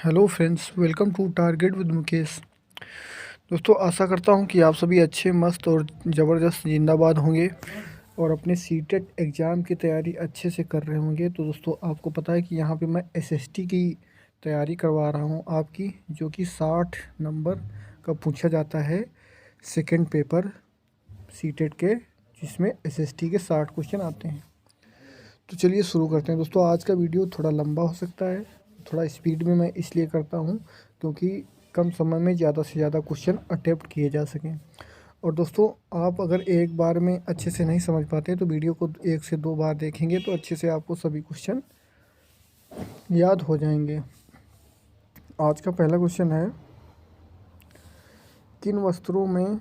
Hello friends, welcome to target with Mukesh. दोस्तों, आशा करता हूं कि आप सभी अच्छे, मस्त और ज़बरदस्त जिंदाबाद होंगे और अपने सीटेट एग्ज़ाम की तैयारी अच्छे से कर रहे होंगे। तो दोस्तों, आपको पता है कि यहाँ पे मैं एसएसटी की तैयारी करवा रहा हूँ आपकी, जो कि 60 नंबर का पूछा जाता है सेकंड पेपर सीटेट के, जिसमें एसएसटी के 60 क्वेश्चन आते हैं। तो चलिए शुरू करते हैं। दोस्तों, आज का वीडियो थोड़ा लंबा हो सकता है, थोड़ा स्पीड में मैं इसलिए करता हूं क्योंकि कम समय में ज़्यादा से ज़्यादा क्वेश्चन अटेम्प्ट किए जा सकें। और दोस्तों, आप अगर एक बार में अच्छे से नहीं समझ पाते तो वीडियो को 1 से 2 बार देखेंगे तो अच्छे से आपको सभी क्वेश्चन याद हो जाएंगे। आज का पहला क्वेश्चन है, किन वस्त्रों में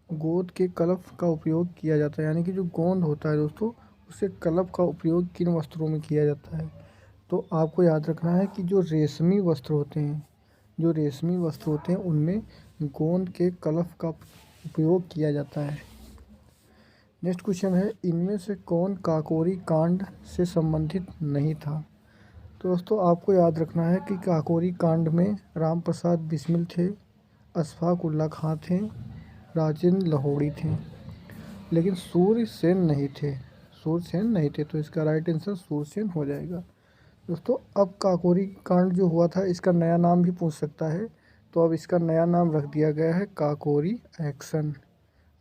गोंद के कलफ का उपयोग किया जाता है? यानी कि जो गोंद होता है दोस्तों, उससे कलफ का उपयोग किन वस्त्रों में किया जाता है? तो आपको याद रखना है कि जो रेशमी वस्त्र होते हैं, उनमें गोंद के कलफ का उपयोग किया जाता है। नेक्स्ट क्वेश्चन है, इनमें से कौन काकोरी कांड से संबंधित नहीं था? तो दोस्तों, आपको याद रखना है कि काकोरी कांड में राम प्रसाद बिस्मिल थे, अशफाक उल्ला खां थे, राजेंद्र लाहौरी थे, लेकिन सूर्यसेन नहीं थे। तो इसका राइट आंसर सूर्यसेन हो जाएगा। दोस्तों, अब काकोरी कांड जो हुआ था, इसका नया नाम भी पूछ सकता है, तो अब इसका नया नाम रख दिया गया है काकोरी एक्शन।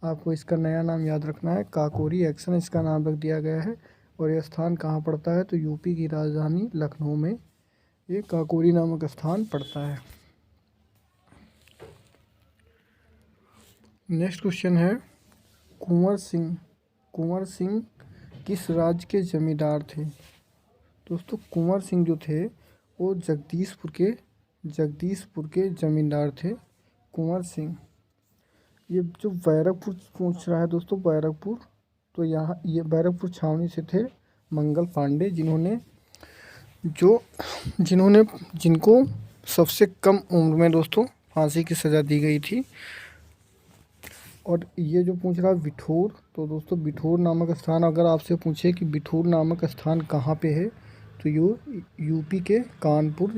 आपको इसका नया नाम याद रखना है, काकोरी एक्शन इसका नाम रख दिया गया है। और यह स्थान कहाँ पड़ता है? तो यूपी की राजधानी लखनऊ में ये काकोरी नामक स्थान पड़ता है। नेक्स्ट क्वेश्चन है, कुंवर सिंह किस राज्य के जमींदार थे? दोस्तों, कुंवर सिंह जो थे वो जगदीशपुर के जमींदार थे। कुंवर सिंह, ये जो बैरकपुर पूछ रहा है दोस्तों, बैरकपुर, तो यहाँ ये बैरकपुर छावनी से थे मंगल पांडे, जिनको सबसे कम उम्र में दोस्तों फांसी की सज़ा दी गई थी। और ये जो पूछ रहा है बिठूर, तो दोस्तों बिठूर नामक स्थान अगर आपसे पूछे कि बिठूर नामक स्थान कहाँ पे है, तो यूपी के कानपुर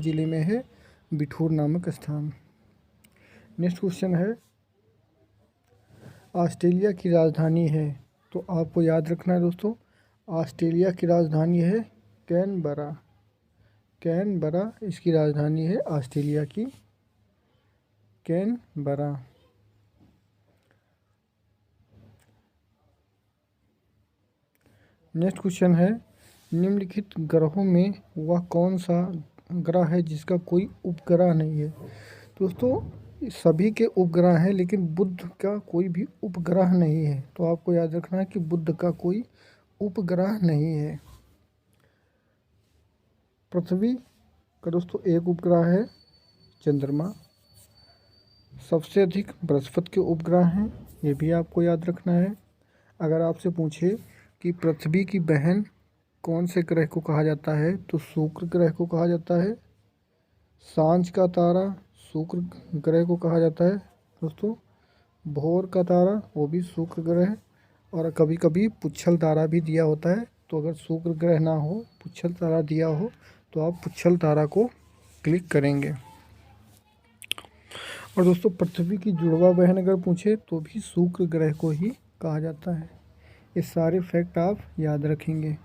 ज़िले में है बिठूर नामक स्थान। नेक्स्ट क्वेश्चन है, ऑस्ट्रेलिया की राजधानी है? तो आपको याद रखना है दोस्तों, ऑस्ट्रेलिया की राजधानी है कैनबरा इसकी राजधानी है ऑस्ट्रेलिया की, कैनबरा। नेक्स्ट क्वेश्चन है, निम्नलिखित ग्रहों में वह कौन सा ग्रह है जिसका कोई उपग्रह नहीं है? दोस्तों, सभी के उपग्रह हैं, लेकिन बुध का कोई भी उपग्रह नहीं है। तो आपको याद रखना है कि बुध का कोई उपग्रह नहीं है। पृथ्वी का दोस्तों एक उपग्रह है चंद्रमा। सबसे अधिक बृहस्पति के उपग्रह हैं, ये भी आपको याद रखना है। अगर आपसे पूछे कि पृथ्वी की बहन कौन से ग्रह को कहा जाता है, तो शुक्र ग्रह को कहा जाता है। सांझ का तारा शुक्र ग्रह को कहा जाता है दोस्तों। भोर का तारा वो भी शुक्र ग्रह, और कभी कभी पुच्छल तारा भी दिया होता है। तो अगर शुक्र ग्रह ना हो, पुच्छल तारा दिया हो, तो आप पुच्छल तारा को क्लिक करेंगे। और दोस्तों, पृथ्वी की जुड़वा बहन अगर पूछे तो भी शुक्र ग्रह को ही कहा जाता है। ये सारे फैक्ट आप याद रखेंगे।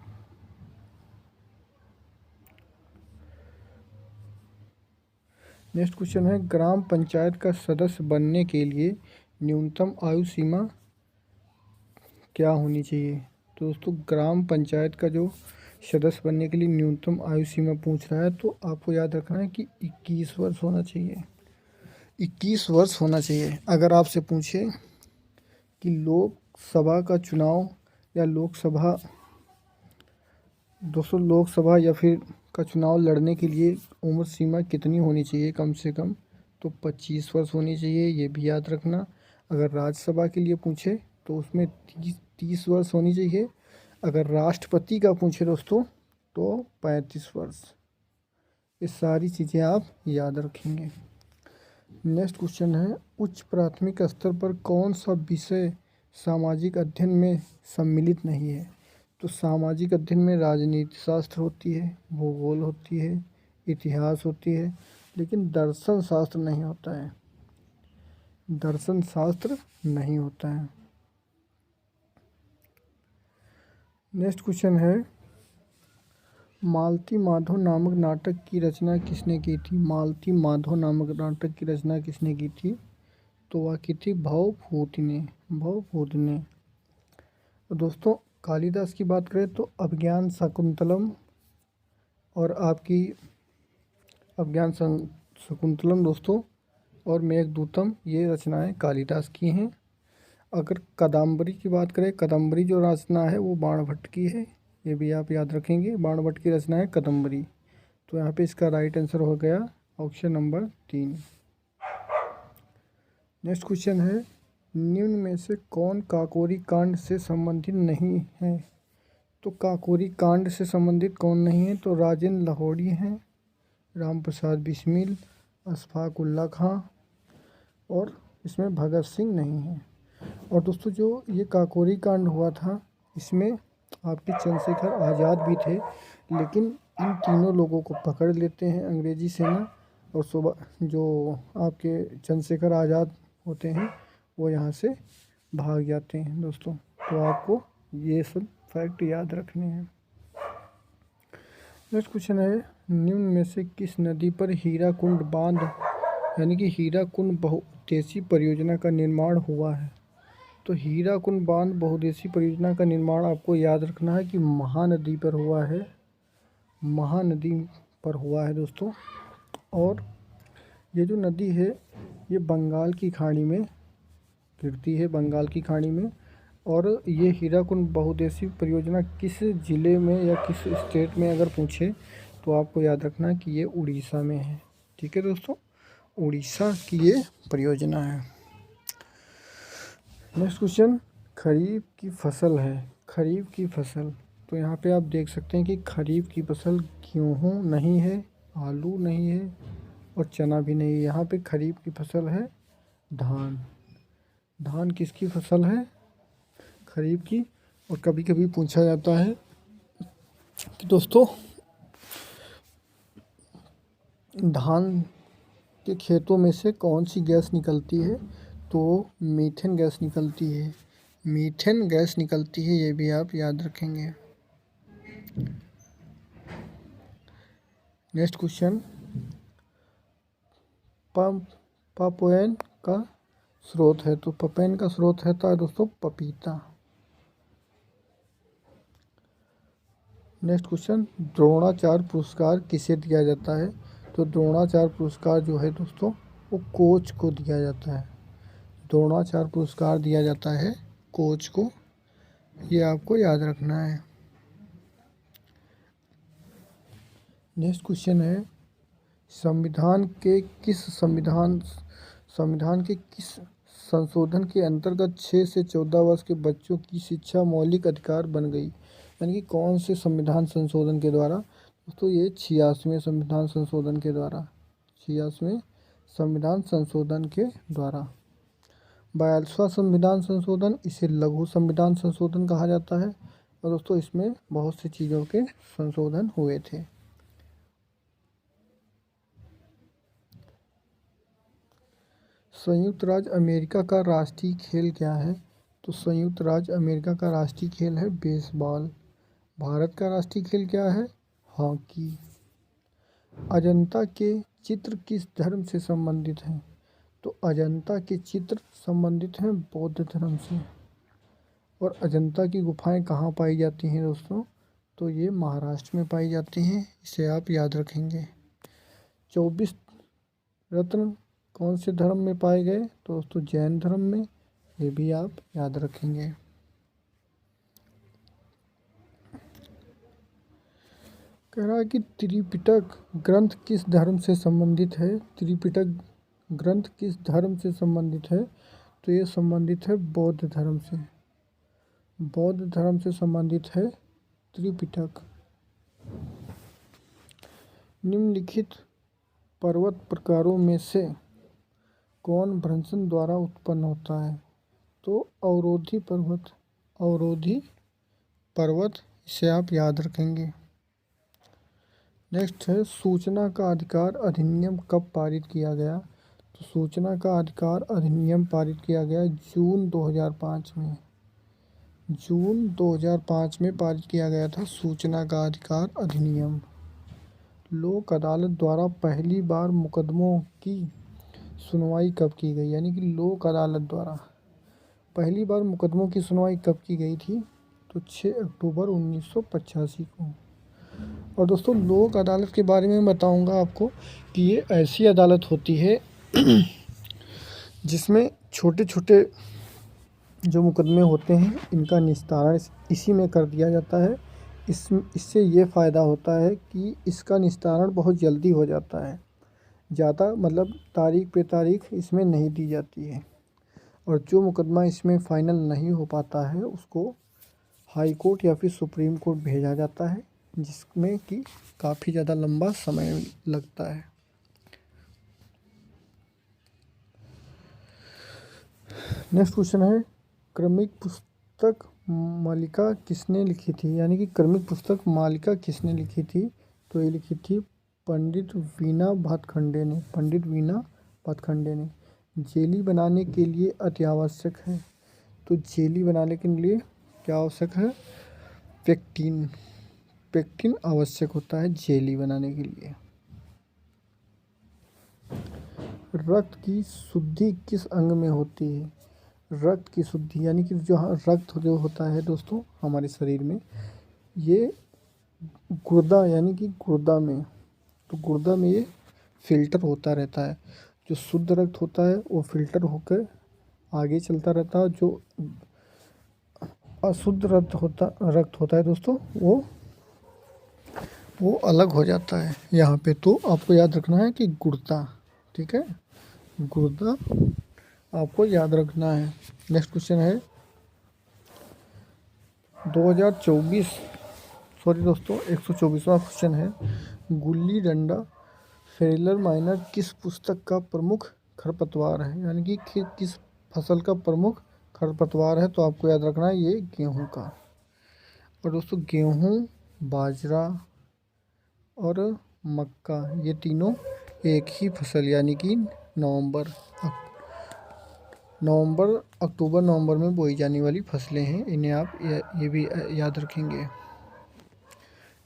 नेक्स्ट क्वेश्चन है, ग्राम पंचायत का सदस्य बनने के लिए न्यूनतम आयु सीमा क्या होनी चाहिए? तो दोस्तों, ग्राम पंचायत का जो सदस्य बनने के लिए न्यूनतम आयु सीमा पूछ रहा है, तो आपको याद रखना है कि 21 वर्ष होना चाहिए। 21 वर्ष होना चाहिए। अगर आपसे पूछे कि लोकसभा का चुनाव या लोकसभा या फिर का चुनाव लड़ने के लिए उम्र सीमा कितनी होनी चाहिए कम से कम, तो 25 वर्ष होनी चाहिए, ये भी याद रखना। अगर राज्यसभा के लिए पूछे तो उसमें 30 वर्ष होनी चाहिए। अगर राष्ट्रपति का पूछे दोस्तों तो 35 वर्ष। ये सारी चीज़ें आप याद रखेंगे। नेक्स्ट क्वेश्चन है, उच्च प्राथमिक स्तर पर कौन सा विषय सामाजिक अध्ययन में सम्मिलित नहीं है? तो सामाजिक अध्ययन में राजनीति शास्त्र होती है, भूगोल होती है, इतिहास होती है, लेकिन दर्शन शास्त्र नहीं होता है। दर्शन शास्त्र नहीं होता है। नेक्स्ट क्वेश्चन है, मालती माधव नामक नाटक की रचना किसने की थी? मालती माधव नामक नाटक की रचना किसने की थी? तो वह की थी भवभूति ने। भवभूति ने। तो दोस्तों कालिदास की बात करें तो अभिज्ञान शाकुंतलम और आपकी अभिज्ञान शाकुंतलम दोस्तों और मेघदूतम, ये रचनाएं कालिदास की हैं। अगर कादम्बरी की बात करें, कादम्बरी जो रचना है वो बाणभट्ट की है, ये भी आप याद रखेंगे। बाणभट्ट की रचना है कादम्बरी। तो यहाँ पे इसका राइट आंसर हो गया ऑप्शन नंबर 3। नेक्स्ट क्वेश्चन है, निम्न में से कौन काकोरी कांड से संबंधित नहीं है? तो काकोरी कांड से संबंधित कौन नहीं है? तो राजेंद्र लाहौरी हैं, राम प्रसाद बिस्मिल, अशफाक उल्ला खां और इसमें भगत सिंह नहीं है। और दोस्तों जो ये काकोरी कांड हुआ था, इसमें आपके चंद्रशेखर आज़ाद भी थे, लेकिन इन तीनों लोगों को पकड़ लेते हैं अंग्रेजी सेना, और सुबह जो आपके चंद्रशेखर आज़ाद होते हैं वो यहाँ से भाग जाते हैं दोस्तों। तो आपको ये सब फैक्ट याद रखने हैं। नेक्स्ट क्वेश्चन है, निम्न में से किस नदी पर हीराकुंड बांध यानी कि हीराकुंड बहुउद्देशीय परियोजना का निर्माण हुआ है? तो हीराकुंड बांध बहुउद्देशीय परियोजना का निर्माण आपको याद रखना है कि महानदी पर हुआ है। महानदी पर हुआ है दोस्तों। और ये जो नदी है ये बंगाल की खाड़ी में गिरती है, बंगाल की खाड़ी में। और ये हीराकुंड बहुउद्देशीय परियोजना किस ज़िले में या किस स्टेट में अगर पूछे तो आपको याद रखना है कि ये उड़ीसा में है। ठीक है दोस्तों, उड़ीसा की ये परियोजना है। नेक्स्ट क्वेश्चन, खरीफ की फसल है। खरीफ की फसल, तो यहाँ पे आप देख सकते हैं कि खरीफ की फसल गेहूँ नहीं है, आलू नहीं है और चना भी नहीं है। यहाँ पे खरीफ की फसल है धान। धान किसकी फसल है? खरीफ की। और कभी कभी पूछा जाता है कि दोस्तों धान के खेतों में से कौन सी गैस निकलती है? तो मीथेन गैस निकलती है। मीथेन गैस निकलती है, ये भी आप याद रखेंगे। नेक्स्ट क्वेश्चन, पापोएन का स्रोत है। तो पपेन का स्रोत है तो दोस्तों पपीता। नेक्स्ट क्वेश्चन, द्रोणाचार्य पुरस्कार किसे दिया जाता है? तो द्रोणाचार्य पुरस्कार जो है दोस्तों वो कोच को दिया जाता है। द्रोणाचार्य पुरस्कार दिया जाता है कोच को, ये आपको याद रखना है। नेक्स्ट क्वेश्चन है, संविधान के किस संशोधन के अंतर्गत 6 से 14 वर्ष के बच्चों की शिक्षा मौलिक अधिकार बन गई? यानी कि कौन से संविधान संशोधन के द्वारा? दोस्तों ये 86वें संविधान संशोधन के द्वारा। 86वें संविधान संशोधन के द्वारा। 42वां संविधान संशोधन, इसे लघु संविधान संशोधन कहा जाता है। और दोस्तों इसमें बहुत सी चीज़ों के संशोधन हुए थे। संयुक्त राज्य अमेरिका का राष्ट्रीय खेल क्या है? तो संयुक्त राज्य अमेरिका का राष्ट्रीय खेल है बेसबॉल। भारत का राष्ट्रीय खेल क्या है? हॉकी। अजंता के चित्र किस धर्म से संबंधित हैं? तो अजंता के चित्र संबंधित हैं बौद्ध धर्म से। और अजंता की गुफाएं कहाँ पाई जाती हैं दोस्तों? तो ये महाराष्ट्र में पाई जाती हैं, इसे आप याद रखेंगे। 24 रत्न कौन से धर्म में पाए गए? तो दोस्तों जैन धर्म में, ये भी आप याद रखेंगे। कह रहा है कि त्रिपिटक ग्रंथ किस धर्म से संबंधित है? त्रिपिटक ग्रंथ किस धर्म से संबंधित है? तो ये संबंधित है बौद्ध धर्म से। बौद्ध धर्म से संबंधित है त्रिपिटक। निम्नलिखित पर्वत प्रकारों में से कौन भ्रंशन द्वारा उत्पन्न होता है? तो अवरोधी पर्वत। अवरोधी पर्वत, इसे आप याद रखेंगे। नेक्स्ट है सूचना का अधिकार अधिनियम कब पारित किया गया। तो सूचना का अधिकार अधिनियम पारित किया गया जून 2005 में। जून 2005 में पारित किया गया था सूचना का अधिकार अधिनियम। लोक अदालत द्वारा पहली बार मुकदमों की सुनवाई कब की गई, यानी कि लोक अदालत द्वारा पहली बार मुकदमों की सुनवाई कब की गई थी। तो 6 अक्टूबर 1985 को। और दोस्तों लोक अदालत के बारे में बताऊंगा आपको कि ये ऐसी अदालत होती है जिसमें छोटे छोटे जो मुकदमे होते हैं इनका निस्तारण इसी में कर दिया जाता है। इससे ये फ़ायदा होता है कि इसका निस्तारण बहुत जल्दी हो जाता है, ज़्यादा मतलब तारीख पे तारीख इसमें नहीं दी जाती है। और जो मुकदमा इसमें फ़ाइनल नहीं हो पाता है उसको हाई कोर्ट या फिर सुप्रीम कोर्ट भेजा जाता है, जिसमें कि काफ़ी ज़्यादा लंबा समय लगता है। नेक्स्ट क्वेश्चन है क्रमिक पुस्तक मालिका किसने लिखी थी, यानी कि क्रमिक पुस्तक मालिका किसने लिखी थी। तो ये लिखी थी पंडित वीणा भातखंडे ने। पंडित वीणा भातखंडे ने। जेली बनाने के लिए अति आवश्यक है। तो जेली बनाने के लिए क्या आवश्यक है, पेक्टिन। पेक्टिन आवश्यक होता है जेली बनाने के लिए। रक्त की शुद्धि किस अंग में होती है। रक्त की शुद्धि यानी कि जो रक्त जो होता है दोस्तों हमारे शरीर में, ये गुर्दा यानी कि गुर्दा में, तो गुर्दा में ये फिल्टर होता रहता है। जो शुद्ध रक्त होता है वो फिल्टर होकर आगे चलता रहता है। जो अशुद्ध रक्त होता है दोस्तों वो अलग हो जाता है यहाँ पे। तो आपको याद रखना है कि गुर्दा, ठीक है, गुर्दा आपको याद रखना है। नेक्स्ट क्वेश्चन है 2024 सॉरी दोस्तों 124वां क्वेश्चन है गुल्ली डंडा फेरिलर माइनर किस पुस्तक का प्रमुख खरपतवार है, यानी कि किस फसल का प्रमुख खरपतवार है। तो आपको याद रखना है ये गेहूं का। और दोस्तों गेहूं, बाजरा और मक्का ये तीनों एक ही फसल यानी कि अक्टूबर नवंबर में बोई जाने वाली फसलें हैं। इन्हें आप ये भी याद रखेंगे।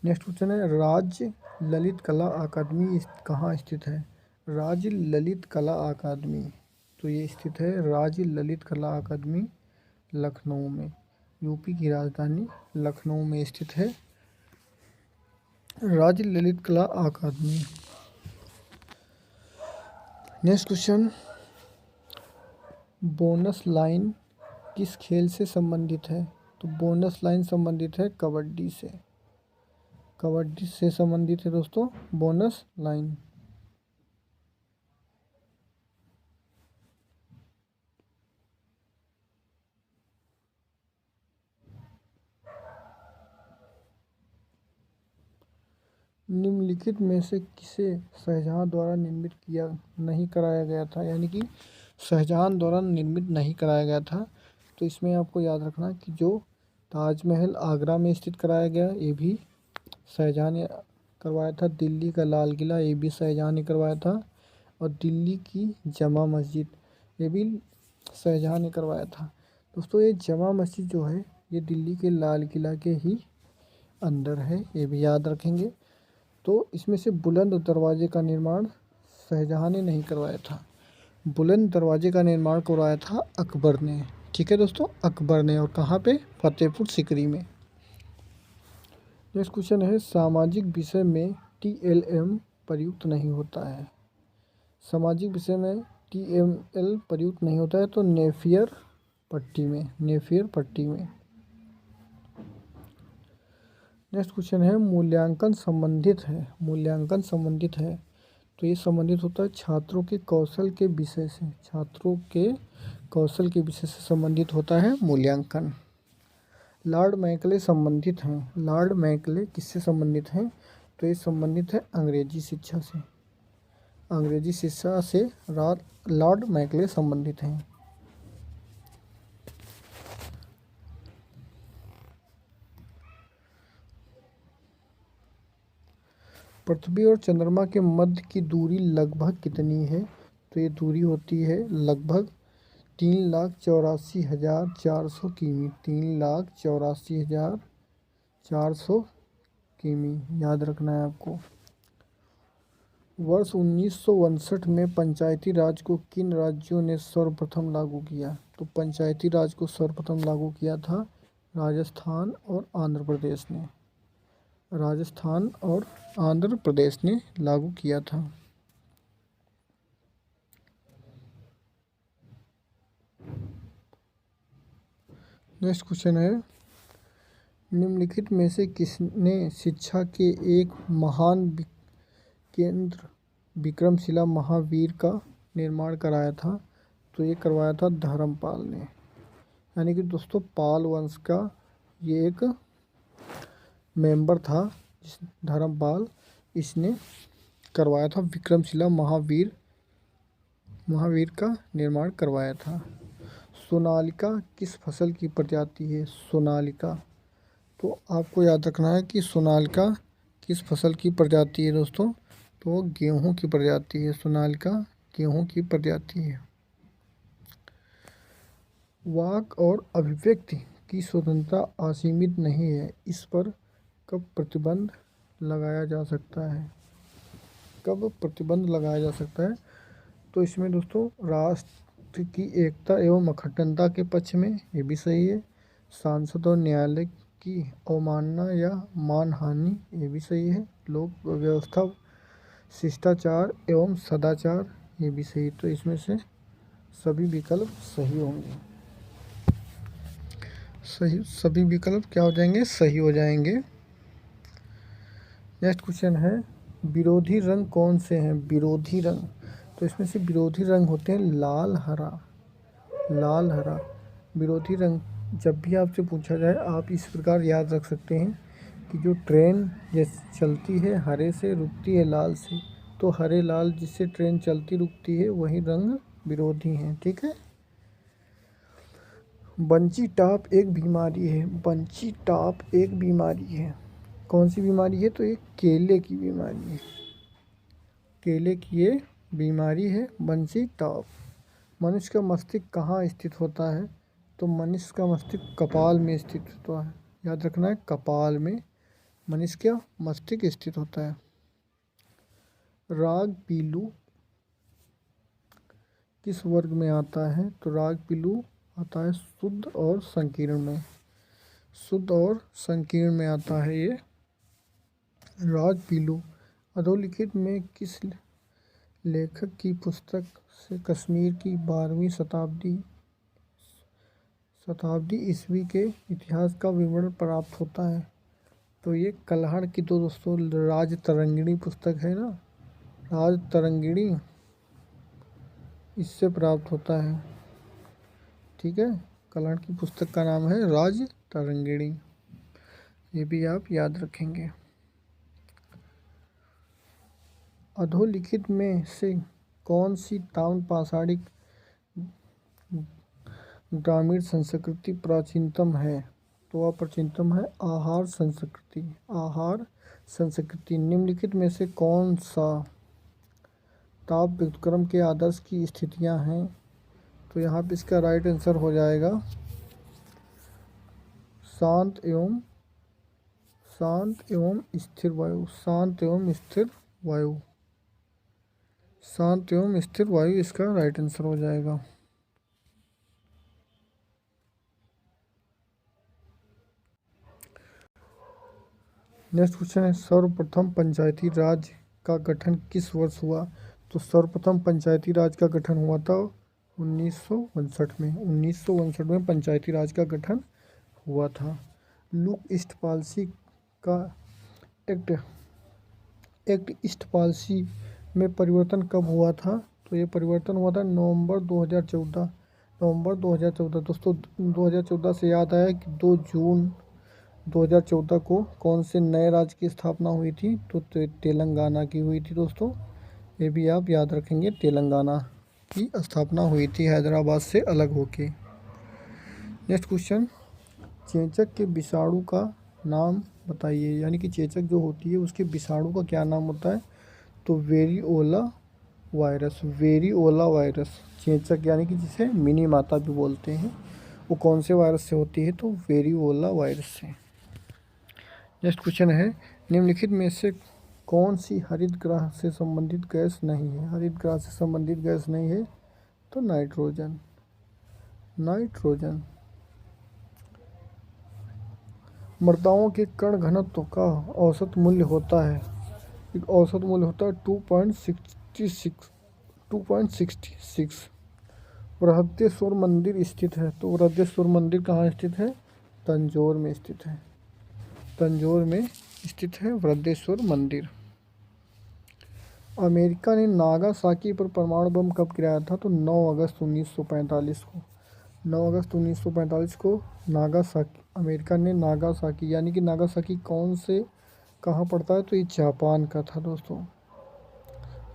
नेक्स्ट क्वेश्चन है राज्य ललित कला अकादमी कहाँ स्थित है। राज्य ललित कला अकादमी, तो ये स्थित है राज्य ललित कला अकादमी लखनऊ में। यूपी की राजधानी लखनऊ में स्थित है राज्य ललित कला अकादमी। नेक्स्ट क्वेश्चन बोनस लाइन किस खेल से संबंधित है। तो बोनस लाइन संबंधित है कबड्डी से। कबड्डी से संबंधित है दोस्तों बोनस लाइन। निम्नलिखित में से किसे शाहजहां द्वारा निर्मित किया नहीं कराया गया था, यानी कि शाहजहां द्वारा निर्मित नहीं कराया गया था। तो इसमें आपको याद रखना कि जो ताजमहल आगरा में स्थित कराया गया ये भी शाहजहां ने करवाया था। दिल्ली का लाल किला ये भी शाहजहां ने करवाया था। और दिल्ली की जमा मस्जिद ये भी शाहजहां ने करवाया था। दोस्तों ये जमा मस्जिद जो है ये दिल्ली के लाल किला के ही अंदर है, ये भी याद रखेंगे। तो इसमें से बुलंद दरवाजे का निर्माण शाहजहां ने नहीं करवाया था। बुलंद दरवाजे का निर्माण करवाया था अकबर ने। ठीक है दोस्तों, अकबर ने। और कहाँ पे, फतेहपुर सीकरी में। नेक्स्ट क्वेश्चन है सामाजिक विषय में TLM प्रयुक्त नहीं होता है। सामाजिक विषय में TML प्रयुक्त नहीं होता है तो नेपियर पट्टी में, नेपियर पट्टी में। नेक्स्ट क्वेश्चन है मूल्यांकन संबंधित है। मूल्यांकन संबंधित है तो ये संबंधित होता है छात्रों के कौशल के विषय से। छात्रों के कौशल के विषय से संबंधित होता है मूल्यांकन। लॉर्ड मैकले संबंधित हैं। लॉर्ड मैकले किससे संबंधित हैं। तो ये संबंधित है अंग्रेजी शिक्षा से। अंग्रेजी शिक्षा से लॉर्ड मैकले संबंधित हैं। पृथ्वी और चंद्रमा के मध्य की दूरी लगभग कितनी है? तो ये दूरी होती है लगभग 3,84,400 किमी। 3,84,400 किमी याद रखना है आपको। वर्ष 1959 में पंचायती राज को किन राज्यों ने सर्वप्रथम लागू किया? तो पंचायती राज को सर्वप्रथम लागू किया था राजस्थान और आंध्र प्रदेश ने। राजस्थान और आंध्र प्रदेश ने लागू किया था। नेक्स्ट क्वेश्चन है, निम्नलिखित में से किसने शिक्षा के एक महान केंद्र विक्रमशिला महावीर का निर्माण कराया था? तो ये करवाया था धर्मपाल ने। यानी कि दोस्तों पाल वंश का ये एक मेंबर था धर्मपाल, इसने करवाया था विक्रमशिला महावीर का निर्माण करवाया था। सोनालिका किस फसल की प्रजाति है? सोनालिका, तो आपको याद रखना है कि सोनालिका किस फसल की प्रजाति है दोस्तों? तो गेहूं की प्रजाति है। सोनालिका गेहूं की प्रजाति है। वाक और अभिव्यक्ति की स्वतंत्रता असीमित नहीं है, इस पर कब प्रतिबंध लगाया जा सकता है? कब प्रतिबंध लगाया जा सकता है? तो इसमें दोस्तों राष्ट्र की एकता एवं अखंडता के पक्ष में, ये भी सही है। सांसद और न्यायालय की अवमानना या मानहानि, ये भी सही है। लोक व्यवस्था, शिष्टाचार एवं सदाचार, ये भी सही। तो इसमें से सभी विकल्प सही होंगे। सभी विकल्प क्या हो जाएंगे? सही हो जाएंगे। नेक्स्ट क्वेश्चन है, विरोधी रंग कौन से हैं? विरोधी रंग, तो इसमें से विरोधी रंग होते हैं लाल हरा। लाल हरा विरोधी रंग जब भी आपसे पूछा जाए आप इस प्रकार याद रख सकते हैं कि जो ट्रेन जैसे चलती है हरे से, रुकती है लाल से, तो हरे लाल जिससे ट्रेन चलती रुकती है वही रंग विरोधी हैं। ठीक है। बंची टाप एक बीमारी है। बंची टाप एक बीमारी है। कौन सी बीमारी है? तो ये केले की बीमारी है। केले की ये बीमारी है बंची टाप। मनुष्य का मस्तिष्क कहाँ स्थित होता है? तो मनुष्य का मस्तिष्क कपाल में स्थित होता है। याद रखना है, कपाल में मनुष्य का मस्तिष्क स्थित होता है। राग पीलू किस वर्ग में आता है? तो राग पीलू आता है शुद्ध और संकीर्ण में। शुद्ध और संकीर्ण में आता है ये राग पीलू। अधोलिखित में किस लेखक की पुस्तक से कश्मीर की 12वीं शताब्दी ईस्वी के इतिहास का विवरण प्राप्त होता है? तो ये कल्हड़ की तो दोस्तों राजतरंगिणी पुस्तक है ना, राजतरंगिणी, इससे प्राप्त होता है। ठीक है, कल्हड़ की पुस्तक का नाम है राजतरंगिणी, ये भी आप याद रखेंगे। अधोलिखित में से कौन सी ताम्र पाषाणिक ग्रामीण संस्कृति प्राचीनतम है? तो वह प्राचीनतम है आहार संस्कृति। आहार संस्कृति। निम्नलिखित में से कौन सा ताप व्युत्क्रम के आदर्श की स्थितियां हैं? तो यहाँ पे इसका राइट आंसर हो जाएगा शांत एवं स्थिर वायु। शांत एवं स्थिर वायु। शांत एवं स्थिर वायु इसका राइट आंसर हो जाएगा। नेक्स्ट क्वेश्चन है, सर्वप्रथम पंचायती राज का गठन किस वर्ष हुआ? तो सर्वप्रथम पंचायती राज का गठन हुआ था 1959 में। 1959 में पंचायती राज का गठन हुआ था। लुक ईस्ट पॉलिसी का एक्ट ईस्ट पॉलिसी में परिवर्तन कब हुआ था? तो ये परिवर्तन हुआ था नवंबर 2014। नवंबर 2014 दोस्तों। 2014 से याद आया कि 2 जून 2014 को कौन से नए राज्य की स्थापना हुई थी? तो तेलंगाना की हुई थी दोस्तों, ये भी आप याद रखेंगे। तेलंगाना की स्थापना हुई थी हैदराबाद से अलग होके। नेक्स्ट क्वेश्चन, चेचक के विषाणु का नाम बताइए, यानी कि चेचक जो होती है उसके विषाणु का क्या नाम होता है? तो वेरिओला वायरस। वेरिओला वायरस चेचक, यानी कि जिसे मिनी माता भी बोलते हैं, वो कौन से वायरस से होती है? तो वेरिओला वायरस से। नेक्स्ट क्वेश्चन है, निम्नलिखित में से कौन सी हरित गृह से संबंधित गैस नहीं है? हरित गृह से संबंधित गैस नहीं है तो नाइट्रोजन। नाइट्रोजन। मृदाओं के कण घनत्व का औसत मूल्य होता है, एक औसत मूल्य होता है 2.66। बृहदेश्वर मंदिर स्थित है, तो बृहदेश्वर मंदिर कहाँ स्थित है? तंजौर में स्थित है। तंजौर में स्थित है बृहदेश्वर मंदिर। अमेरिका ने नागासाकी पर परमाणु बम कब गिराया था? तो 9 अगस्त 1945 को। 9 अगस्त 1945 को नागासाकी, अमेरिका ने नागासाकी, यानी कि नागासाकी कौन से कहाँ पड़ता है? तो ये जापान का था दोस्तों।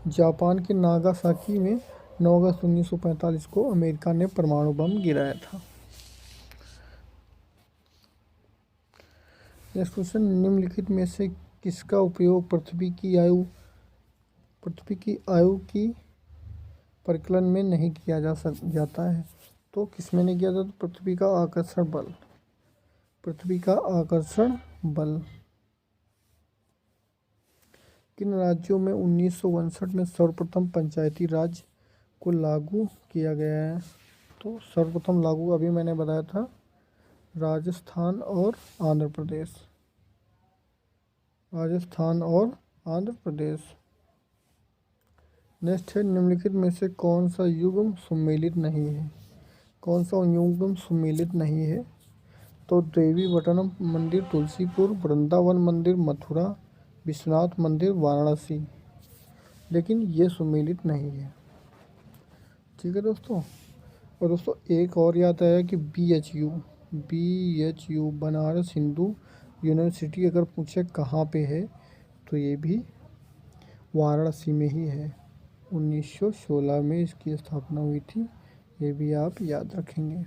जापान के नागासाकी में 9 अगस्त 1945 को अमेरिका ने परमाणु बम गिराया था। नेक्स्ट क्वेश्चन, निम्नलिखित में से किसका उपयोग पृथ्वी की आयु की परिकलन में नहीं किया जाता है? तो किसमें नहीं किया जाता? पृथ्वी का आकर्षण बल। पृथ्वी का आकर्षण बल। किन राज्यों में 1962 में सर्वप्रथम पंचायती राज को लागू किया गया है? तो सर्वप्रथम लागू अभी मैंने बताया था, राजस्थान और आंध्र प्रदेश। राजस्थान और आंध्र प्रदेश। नेक्स्ट है, निम्नलिखित में से कौन सा युग्म सम्मिलित नहीं है? कौन सा युग्म सम्मिलित नहीं है? तो देवी वटनम मंदिर तुलसीपुर, वृंदावन मंदिर मथुरा, विश्वनाथ मंदिर वाराणसी, लेकिन ये सम्मिलित नहीं है। ठीक है दोस्तों। और दोस्तों एक और याद आया कि BHU बनारस हिंदू यूनिवर्सिटी अगर पूछे कहाँ पे है, तो ये भी वाराणसी में ही है। 1916 में इसकी स्थापना हुई थी, ये भी आप याद रखेंगे।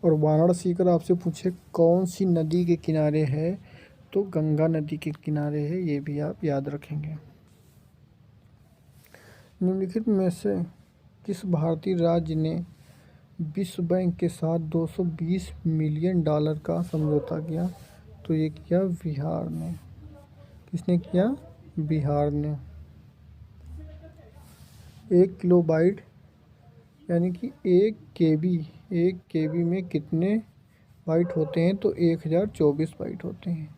और वाराणसी अगर आपसे पूछे कौन सी नदी के किनारे है, तो गंगा नदी के किनारे है, ये भी आप याद रखेंगे। निम्नलिखित में से किस भारतीय राज्य ने विश्व बैंक के साथ 220 मिलियन डॉलर का समझौता किया? तो ये किया बिहार ने। किसने किया? बिहार ने। 1 किलोबाइट, यानी कि 1 KB में कितने बाइट होते हैं? तो 1024 बाइट होते हैं।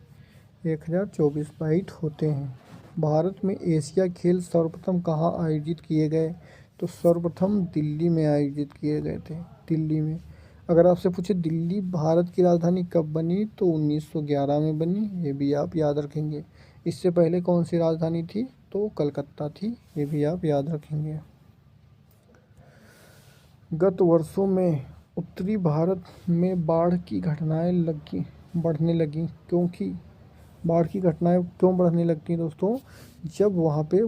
1024 बाइट होते हैं। भारत में एशिया खेल सर्वप्रथम कहाँ आयोजित किए गए? तो सर्वप्रथम दिल्ली में आयोजित किए गए थे। दिल्ली में। अगर आपसे पूछे दिल्ली भारत की राजधानी कब बनी, तो 1911 में बनी, ये भी आप याद रखेंगे। इससे पहले कौन सी राजधानी थी? तो कलकत्ता थी, ये भी आप याद रखेंगे। गत वर्षों में उत्तरी भारत में बाढ़ की घटनाएं बढ़ने लगी, क्योंकि बाढ़ की घटनाएं क्यों बढ़ने लगती हैं दोस्तों? जब वहाँ पे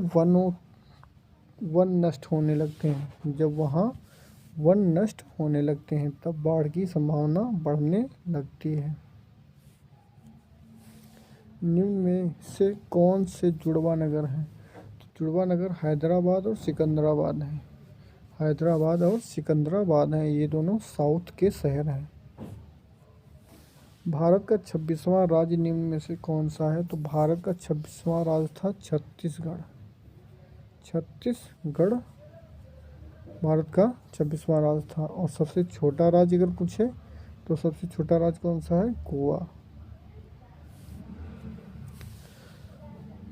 वन नष्ट होने लगते हैं। जब वहाँ वन नष्ट होने लगते हैं तब बाढ़ की संभावना बढ़ने लगती है। निम्न में से कौन से जुड़वा नगर हैं? तो जुड़वा नगर हैदराबाद और सिकंदराबाद हैं। हैदराबाद और सिकंदराबाद हैं, ये दोनों साउथ के शहर हैं। भारत का 26वां राज्य निम्न में से कौन सा है? तो भारत का 26वां राज्य था छत्तीसगढ़। छत्तीसगढ़ भारत का 26वां राज्य था। और सबसे छोटा राज्य अगर पूछे, तो सबसे छोटा राज्य कौन सा है? गोवा।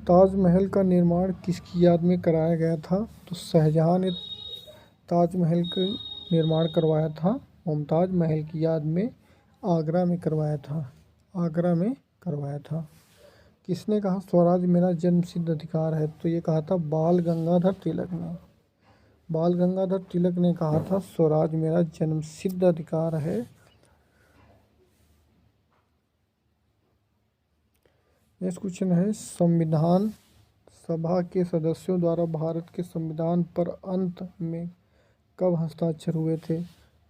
ताजमहल का निर्माण किसकी याद में कराया गया था? तो शाहजहां ने ताजमहल का निर्माण करवाया था मुमताज़ महल की याद में, आगरा में करवाया था। आगरा में करवाया था। किसने कहा स्वराज मेरा जन्मसिद्ध अधिकार है? तो ये कहा था बाल गंगाधर तिलक ने। बाल गंगाधर तिलक ने कहा था स्वराज मेरा जन्मसिद्ध अधिकार है। नेक्स्ट क्वेश्चन है, संविधान सभा के सदस्यों द्वारा भारत के संविधान पर अंत में कब हस्ताक्षर हुए थे?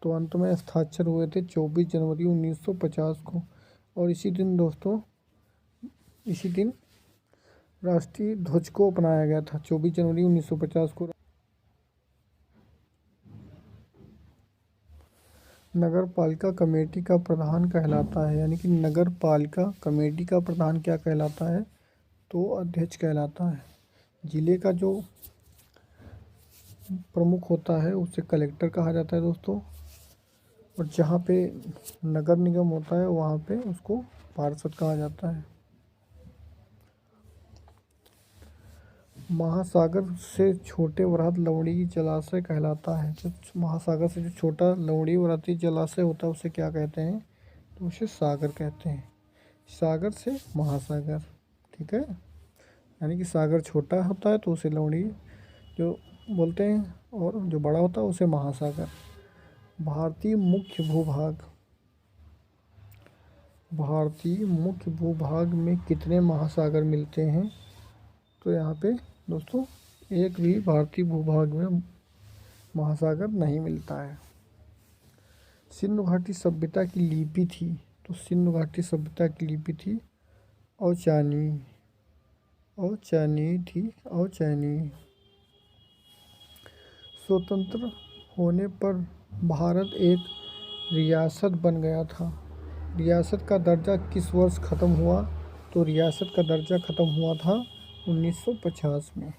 तो अंत में हस्ताक्षर हुए थे 24 जनवरी 1950 को। और इसी दिन दोस्तों, इसी दिन राष्ट्रीय ध्वज को अपनाया गया था 24 जनवरी 1950 को। नगर पालिका कमेटी का प्रधान कहलाता है, यानी कि नगर पालिका कमेटी का प्रधान क्या कहलाता है, तो अध्यक्ष कहलाता है। जिले का जो प्रमुख होता है उसे कलेक्टर कहा जाता है दोस्तों, और जहाँ पे नगर निगम होता है वहाँ पे उसको पार्षद कहा जाता है। महासागर से छोटे वृहद लवणीय जलाशय कहलाता है। जो महासागर से जो छोटा लवणीय वृहद जलाशय होता है उसे क्या कहते हैं, तो उसे सागर कहते हैं। सागर से महासागर, ठीक है, यानी कि सागर छोटा होता है तो उसे लवणीय जो बोलते हैं, और जो बड़ा होता है उसे महासागर। भारतीय मुख्य भूभाग, भारतीय मुख्य भूभाग में कितने महासागर मिलते हैं, तो यहाँ पे दोस्तों एक भी भारतीय भूभाग में महासागर नहीं मिलता है। सिंधु घाटी सभ्यता की लिपि थी, तो सिंधु घाटी सभ्यता की लिपि थी औचानी, औचानी थी, औचानी। स्वतंत्र होने पर भारत एक रियासत बन गया था। रियासत का दर्जा किस वर्ष ख़त्म हुआ, तो रियासत का दर्जा ख़त्म हुआ था 1950 में।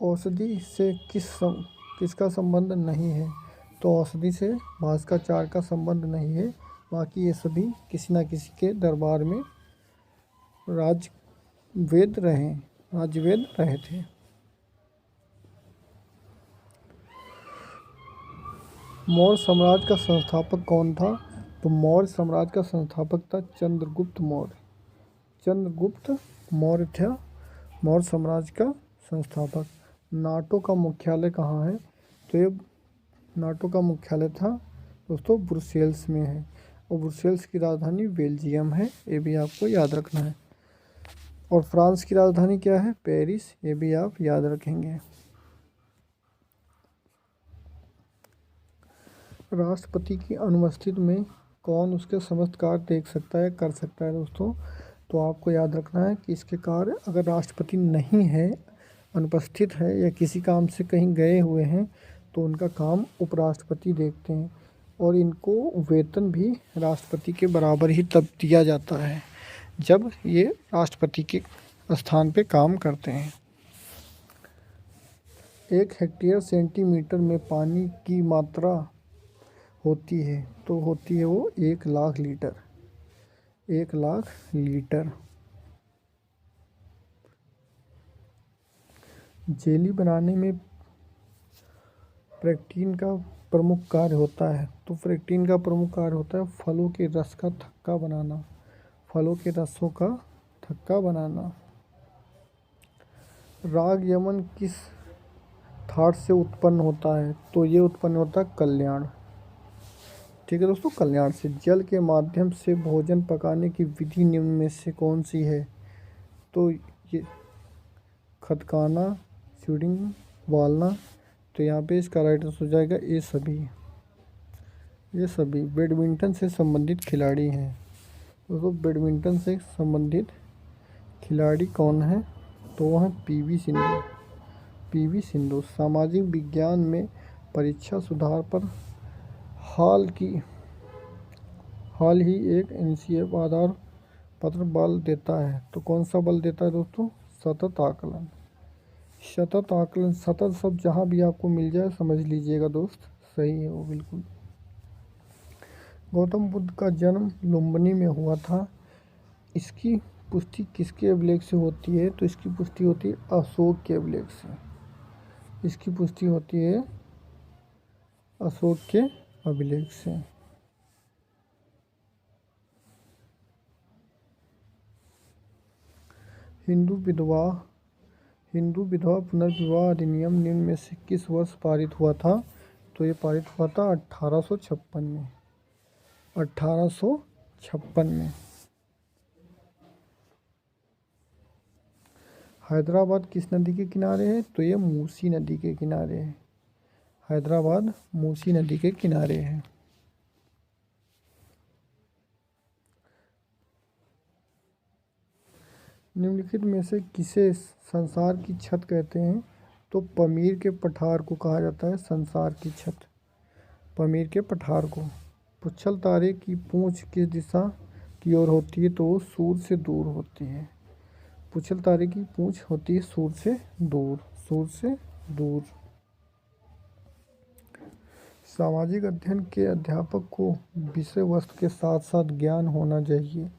औषधि से किसका संबंध नहीं है, तो औषधि से भास्कराचार्य का संबंध नहीं है। बाकी ये सभी किसी न किसी के दरबार में राज्यवेद रहे थे। मौर्य साम्राज्य का संस्थापक कौन था, तो मौर्य साम्राज्य का संस्थापक था चंद्रगुप्त मौर्य। चंद्रगुप्त मौर्य था मौर्य साम्राज्य का संस्थापक। नाटो का मुख्यालय कहाँ है, तो ये नाटो का मुख्यालय था दोस्तों ब्रुसेल्स में है, और ब्रुसेल्स की राजधानी बेल्जियम है, ये भी आपको याद रखना है। और फ्रांस की राजधानी क्या है, पेरिस, ये भी आप याद रखेंगे। राष्ट्रपति की अनुपस्थिति में कौन उसके समस्त कार्य देख सकता है, कर सकता है दोस्तों, तो आपको याद रखना है कि इसके कार्य, अगर राष्ट्रपति नहीं है, अनुपस्थित है या किसी काम से कहीं गए हुए हैं, तो उनका काम उपराष्ट्रपति देखते हैं, और इनको वेतन भी राष्ट्रपति के बराबर ही तब दिया जाता है जब ये राष्ट्रपति के स्थान पे काम करते हैं। 1 हेक्टेयर सेंटीमीटर में पानी की मात्रा होती है, तो होती है वो 1,00,000 लीटर, 1,00,000 लीटर। जेली बनाने में पेक्टिन का प्रमुख कार्य होता है, तो पेक्टिन का प्रमुख कार्य होता है फलों के रस का थक्का बनाना, फलों के रसों का थक्का बनाना। राग यमन किस थाट से उत्पन्न होता है, तो ये उत्पन्न होता है कल्याण, ठीक है दोस्तों, कल्याण से। जल के माध्यम से भोजन पकाने की विधि निम्न में से कौन सी है, तो ये खदकाना, स्यूडिंग, उबालना, तो यहाँ पे इसका राइट आंसर हो जाएगा ये सभी। ये सभी बैडमिंटन से संबंधित खिलाड़ी हैं दोस्तों। बैडमिंटन से संबंधित खिलाड़ी कौन है, तो वह है पीवी सिंधु। पीवी सिंधु। सामाजिक विज्ञान में परीक्षा सुधार पर हाल ही एक एनसीएफ आधार पत्र बल देता है, तो कौन सा बल देता है दोस्तों, सतत आकलन। सतत आकलन, सतत शब्द जहाँ भी आपको मिल जाए समझ लीजिएगा दोस्त, सही है वो बिल्कुल। गौतम बुद्ध का जन्म लुम्बिनी में हुआ था, इसकी पुष्टि किसके अभिलेख से होती है, तो इसकी पुष्टि होती है अशोक के अभिलेख से। इसकी पुष्टि होती है अशोक के अभिलेख से। हिंदू विधवा पुनर्विवाह अधिनियम निम्न में से किस वर्ष पारित हुआ था, तो ये पारित हुआ था 1856 में, 1856 में। हैदराबाद किस नदी के किनारे है, तो ये मूसी नदी के किनारे है। हैदराबाद मूसी नदी के किनारे है। निम्नलिखित में से किसे संसार की छत कहते हैं? तो पमीर के पठार को कहा जाता है संसार की छत, पमीर के पठार को। पुच्छल तारे की पूंछ किस दिशा की ओर होती है? तो वो सूर्य से दूर होती है। पुच्छल तारे की पूंछ होती है सूर्य से दूर, सूर्य से दूर। सामाजिक अध्ययन के अध्यापक को विषय वस्तु के साथ साथ ज्ञान होना चाहिए।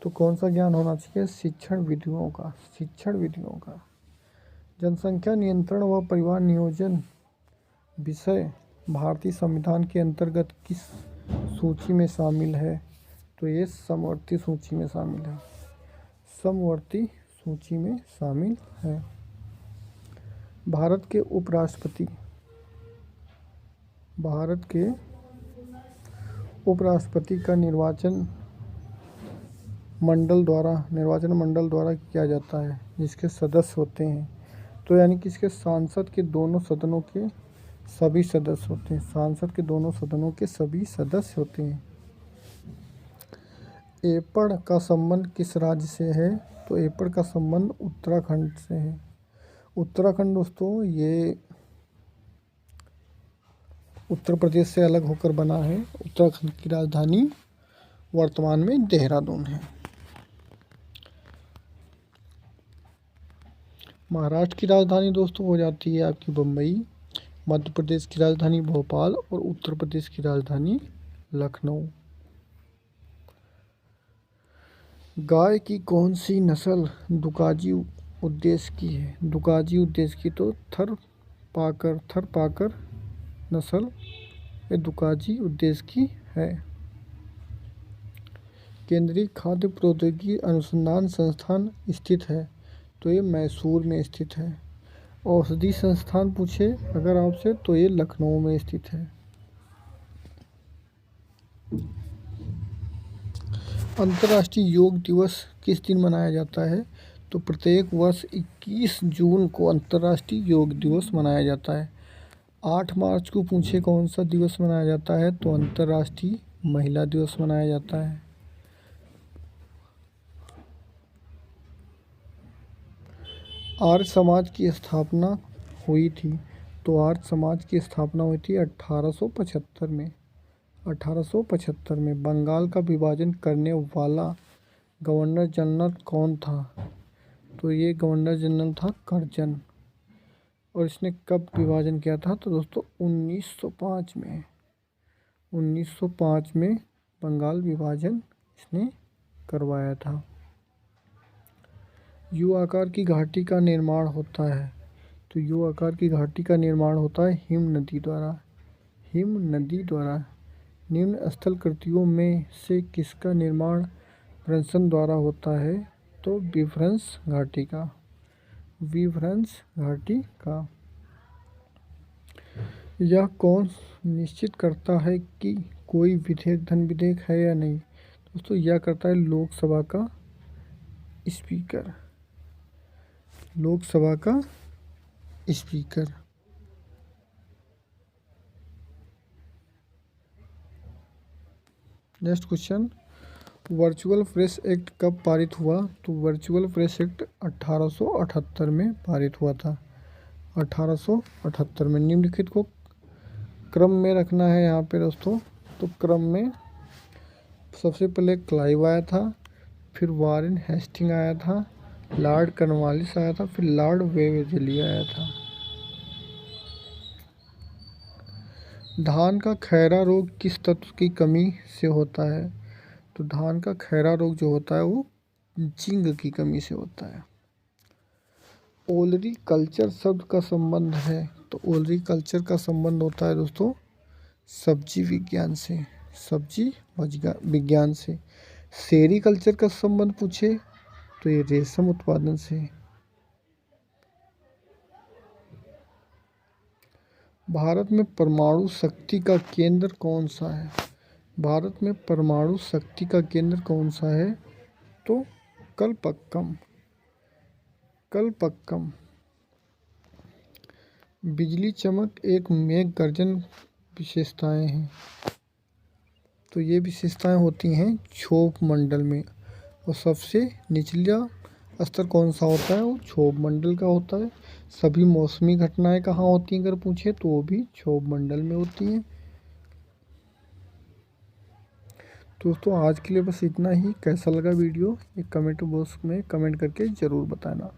तो कौन सा ज्ञान होना चाहिए? शिक्षण विधियों का, शिक्षण विधियों का। जनसंख्या नियंत्रण व परिवार नियोजन विषय भारतीय संविधान के अंतर्गत किस सूची में शामिल है? तो ये समवर्ती सूची में शामिल है, समवर्ती सूची में शामिल है। भारत के उपराष्ट्रपति, भारत के उपराष्ट्रपति का निर्वाचन मंडल द्वारा किया जाता है, जिसके सदस्य होते हैं। तो यानी कि इसके सांसद के दोनों सदनों के सभी सदस्य होते हैं, सांसद के दोनों सदनों के सभी सदस्य होते हैं। एपड़ का संबंध किस राज्य से है? तो एपड़ का संबंध उत्तराखंड से है। उत्तराखंड दोस्तों ये उत्तर प्रदेश से अलग होकर बना है। उत्तराखंड की राजधानी वर्तमान में देहरादून है। महाराष्ट्र की राजधानी दोस्तों हो जाती है आपकी बम्बई, मध्य प्रदेश की राजधानी भोपाल और उत्तर प्रदेश की राजधानी लखनऊ। गाय की कौन सी नस्ल दुकाजी उद्देश्य की है? दुकाजी उद्देश्य की तो थरपाकर नस्ल ये दुकाजी उद्देश्य की है। केंद्रीय खाद्य प्रौद्योगिकी अनुसंधान संस्थान स्थित है? तो ये मैसूर में स्थित है। औषधि संस्थान पूछे अगर आपसे तो ये लखनऊ में स्थित है। अंतर्राष्ट्रीय योग दिवस किस दिन मनाया जाता है? तो प्रत्येक वर्ष 21 जून को अंतर्राष्ट्रीय योग दिवस मनाया जाता है। 8 मार्च को पूछे कौन सा दिवस मनाया जाता है? तो अंतर्राष्ट्रीय महिला दिवस मनाया जाता है। आर्य समाज की स्थापना हुई थी? तो आर्य समाज की स्थापना हुई थी 1875 में। 1875 में। बंगाल का विभाजन करने वाला गवर्नर जनरल कौन था? तो ये गवर्नर जनरल था कर्जन। और इसने कब विभाजन किया था? तो दोस्तों 1905 में। 1905 में बंगाल विभाजन इसने करवाया था। यू आकार की घाटी का निर्माण होता है? तो यू आकार की घाटी का निर्माण होता है हिम नदी द्वारा, हिम नदी द्वारा। निम्न स्थल कृतियों में से किसका निर्माण ब्रंसन द्वारा होता है? तो विभ्रंश घाटी का, विभ्रंश घाटी का। यह कौन निश्चित करता है कि कोई विधेयक धन विधेयक है या नहीं? दोस्तों यह करता है लोकसभा का स्पीकर, लोकसभा का speaker. Next question, virtual press act कब पारित हुआ? तो वर्चुअल प्रेस एक्ट 1878 में पारित हुआ था, 1878 में। निम्नलिखित को क्रम में रखना है यहाँ पे दोस्तों। तो क्रम में सबसे पहले क्लाइव आया था, फिर वारेन हेस्टिंग आया था, लॉर्ड कॉर्नवालिस आया था, फिर लॉर्ड वेलेस्ली आया था। धान का खैरा रोग किस तत्व की कमी से होता है? तो धान का खैरा रोग जो होता है वो जिंक की कमी से होता है। ओलरी कल्चर शब्द का संबंध है? तो ओलरी कल्चर का संबंध होता है दोस्तों सब्जी विज्ञान से, सब्जी विज्ञान से। सेरीकल्चर का संबंध पूछे तो ये रेशम उत्पादन से। भारत में परमाणु शक्ति का केंद्र कौन सा है? भारत में परमाणु शक्ति का केंद्र कौन सा है? तो कलपक्कम, कलपक्कम। बिजली चमक एक मेघ गर्जन विशेषताएं हैं? तो ये विशेषताएं होती हैं क्षोभ मंडल में, और सबसे निचला स्तर कौन सा होता है? वो क्षोभ मंडल का होता है। सभी मौसमी घटनाएं कहाँ होती हैं अगर पूछे तो वो भी क्षोभ मंडल में होती हैं। दोस्तों आज के लिए बस इतना ही। कैसा लगा वीडियो ये कमेंट बॉक्स में कमेंट करके ज़रूर बताना।